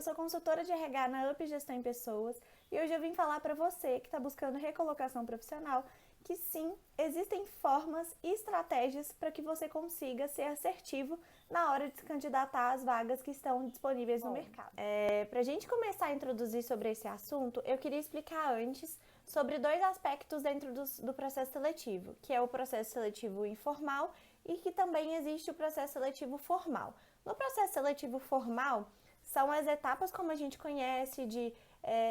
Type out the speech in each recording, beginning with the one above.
eu sou consultora de RH na UP Gestão em Pessoas e hoje eu vim falar para você que está buscando recolocação profissional que sim, existem formas e estratégias para que você consiga ser assertivo na hora de se candidatar às vagas que estão disponíveis no mercado. Para a gente começar a introduzir sobre esse assunto, eu queria explicar antes sobre dois aspectos dentro do processo seletivo, que é o processo seletivo informal e que também existe o processo seletivo formal. No processo seletivo formal, são as etapas como a gente conhece de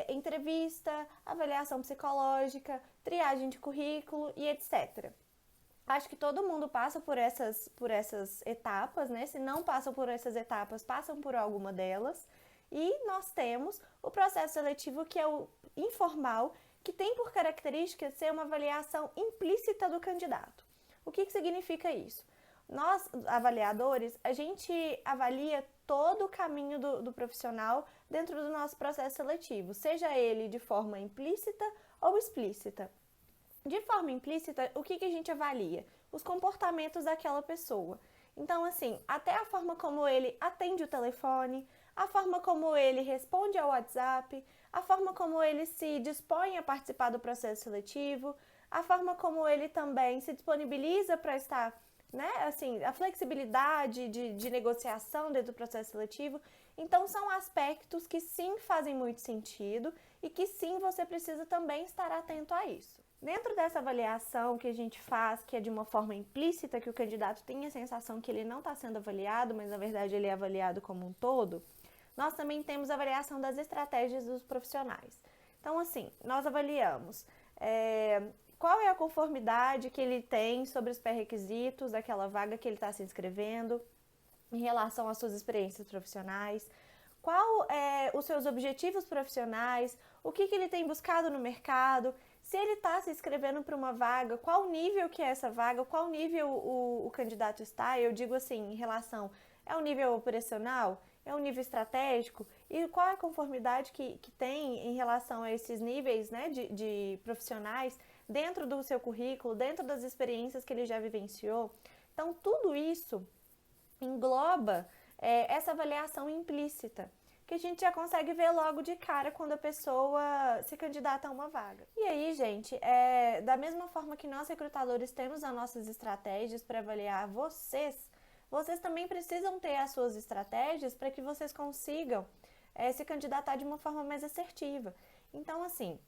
entrevista, avaliação psicológica, triagem de currículo e etc. Acho que todo mundo passa por essas etapas, né? Se não passam por essas etapas, passam por alguma delas. E nós temos o processo seletivo, que é o informal, que tem por característica ser uma avaliação implícita do candidato. O que significa isso? Nós, avaliadores, a gente avalia todo o caminho do profissional dentro do nosso processo seletivo, seja ele de forma implícita ou explícita. De forma implícita, o que a gente avalia? Os comportamentos daquela pessoa. Então, assim, até a forma como ele atende o telefone, a forma como ele responde ao WhatsApp, a forma como ele se dispõe a participar do processo seletivo, a forma como ele também se disponibiliza para estar, né, assim, a flexibilidade de negociação dentro do processo seletivo. Então, são aspectos que sim fazem muito sentido e que sim você precisa também estar atento a isso. Dentro dessa avaliação que a gente faz, que é de uma forma implícita, que o candidato tem a sensação que ele não está sendo avaliado, mas na verdade ele é avaliado como um todo, nós também temos a avaliação das estratégias dos profissionais. Então, assim, nós avaliamos qual é a conformidade que ele tem sobre os pré-requisitos daquela vaga que ele está se inscrevendo, em relação às suas experiências profissionais, qual é os seus objetivos profissionais, o que ele tem buscado no mercado, se ele está se inscrevendo para uma vaga, qual nível que é essa vaga, qual nível o candidato está, eu digo assim, em relação, é um nível operacional, é um nível estratégico, e qual é a conformidade que tem em relação a esses níveis, né, de profissionais dentro do seu currículo, dentro das experiências que ele já vivenciou. Então, tudo isso engloba essa avaliação implícita, que a gente já consegue ver logo de cara quando a pessoa se candidata a uma vaga. E aí, gente, da mesma forma que nós recrutadores temos as nossas estratégias para avaliar vocês também precisam ter as suas estratégias para que vocês consigam se candidatar de uma forma mais assertiva. Então, assim,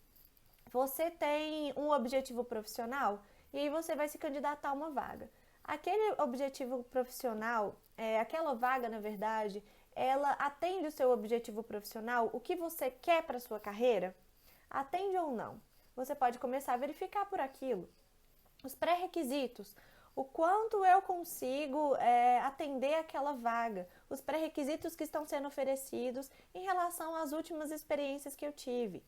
você tem um objetivo profissional e aí você vai se candidatar a uma vaga. Aquele objetivo profissional, aquela vaga, na verdade, ela atende o seu objetivo profissional, o que você quer para a sua carreira? Atende ou não? Você pode começar a verificar por aquilo. Os pré-requisitos, o quanto eu consigo atender aquela vaga, os pré-requisitos que estão sendo oferecidos em relação às últimas experiências que eu tive.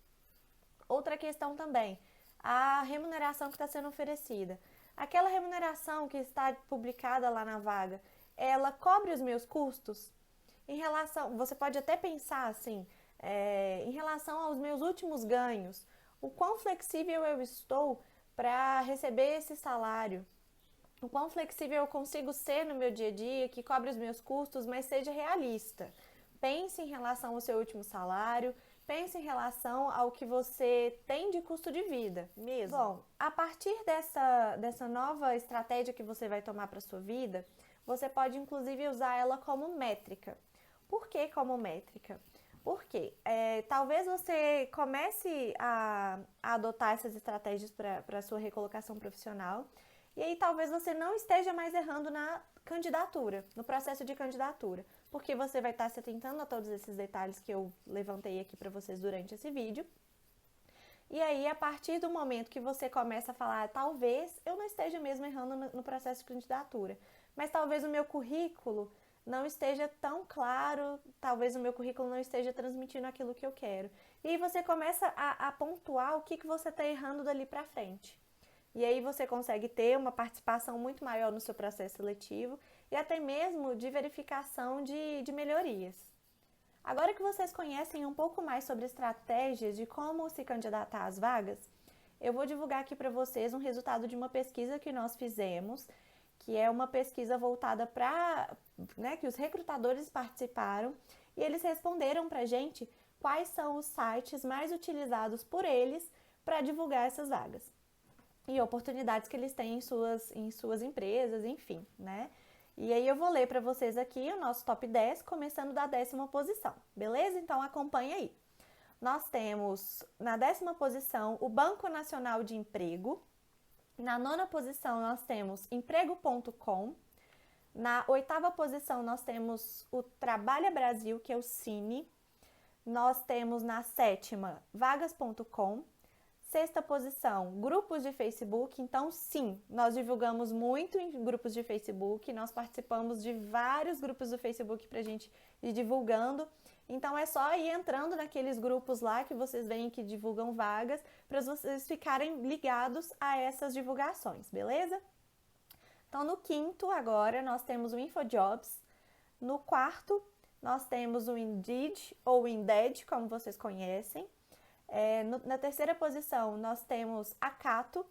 Outra questão também, a remuneração que está sendo oferecida. Aquela remuneração que está publicada lá na vaga, ela cobre os meus custos? Em relação, você pode até pensar assim, em relação aos meus últimos ganhos, o quão flexível eu estou para receber esse salário? O quão flexível eu consigo ser no meu dia a dia, que cobre os meus custos, mas seja realista. Pense em relação ao seu último salário, pense em relação ao que você tem de custo de vida mesmo. Bom, a partir dessa nova estratégia que você vai tomar para a sua vida, você pode inclusive usar ela como métrica. Por que como métrica? Porque talvez você comece a adotar essas estratégias para a sua recolocação profissional e aí talvez você não esteja mais errando na candidatura, no processo de candidatura, porque você vai estar se atentando a todos esses detalhes que eu levantei aqui para vocês durante esse vídeo. E aí, a partir do momento que você começa a falar, talvez eu não esteja mesmo errando no processo de candidatura, mas talvez o meu currículo não esteja tão claro, talvez o meu currículo não esteja transmitindo aquilo que eu quero. E aí você começa a pontuar o que você está errando dali para frente. E aí você consegue ter uma participação muito maior no seu processo seletivo e até mesmo de verificação de melhorias. Agora que vocês conhecem um pouco mais sobre estratégias de como se candidatar às vagas, eu vou divulgar aqui para vocês um resultado de uma pesquisa que nós fizemos, que é uma pesquisa voltada para, né, que os recrutadores participaram e eles responderam para a gente quais são os sites mais utilizados por eles para divulgar essas vagas e oportunidades que eles têm em suas empresas, enfim, né? E aí eu vou ler para vocês aqui o nosso top 10, começando da 10ª posição, beleza? Então acompanha aí. Nós temos na 10ª posição o Banco Nacional de Emprego. Na 9ª posição nós temos emprego.com. Na 8ª posição nós temos o Trabalha Brasil, que é o Cine. Nós temos na 7ª vagas.com. 6ª posição, grupos de Facebook. Então, sim, nós divulgamos muito em grupos de Facebook, nós participamos de vários grupos do Facebook para a gente ir divulgando. Então, é só ir entrando naqueles grupos lá que vocês veem que divulgam vagas, para vocês ficarem ligados a essas divulgações, beleza? Então, no 5º, agora, nós temos o InfoJobs. No 4º, nós temos o Indeed, ou Indeed, como vocês conhecem. Na 3ª posição, nós temos a Cato.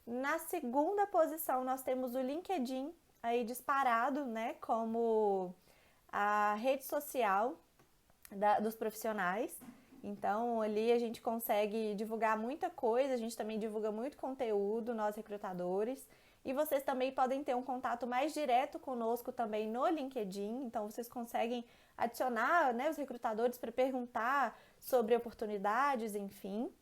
Na 2ª posição, nós temos o LinkedIn, aí disparado, né, como a rede social dos profissionais. Então, ali a gente consegue divulgar muita coisa, a gente também divulga muito conteúdo, nós recrutadores. E vocês também podem ter um contato mais direto conosco também no LinkedIn, então vocês conseguem adicionar, né, os recrutadores para perguntar sobre oportunidades, enfim.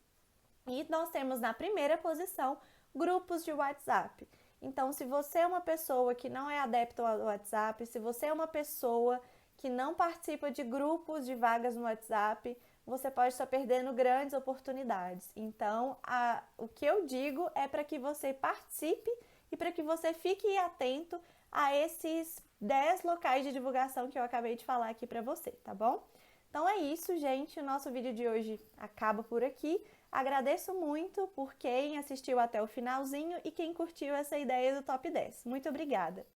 E nós temos na 1ª posição grupos de WhatsApp. Então, se você é uma pessoa que não é adepto ao WhatsApp, se você é uma pessoa que não participa de grupos de vagas no WhatsApp, você pode estar perdendo grandes oportunidades. Então, o que eu digo é para que você participe e para que você fique atento a esses 10 locais de divulgação que eu acabei de falar aqui para você, tá bom? Então é isso, gente. O nosso vídeo de hoje acaba por aqui. Agradeço muito por quem assistiu até o finalzinho e quem curtiu essa ideia do top 10. Muito obrigada!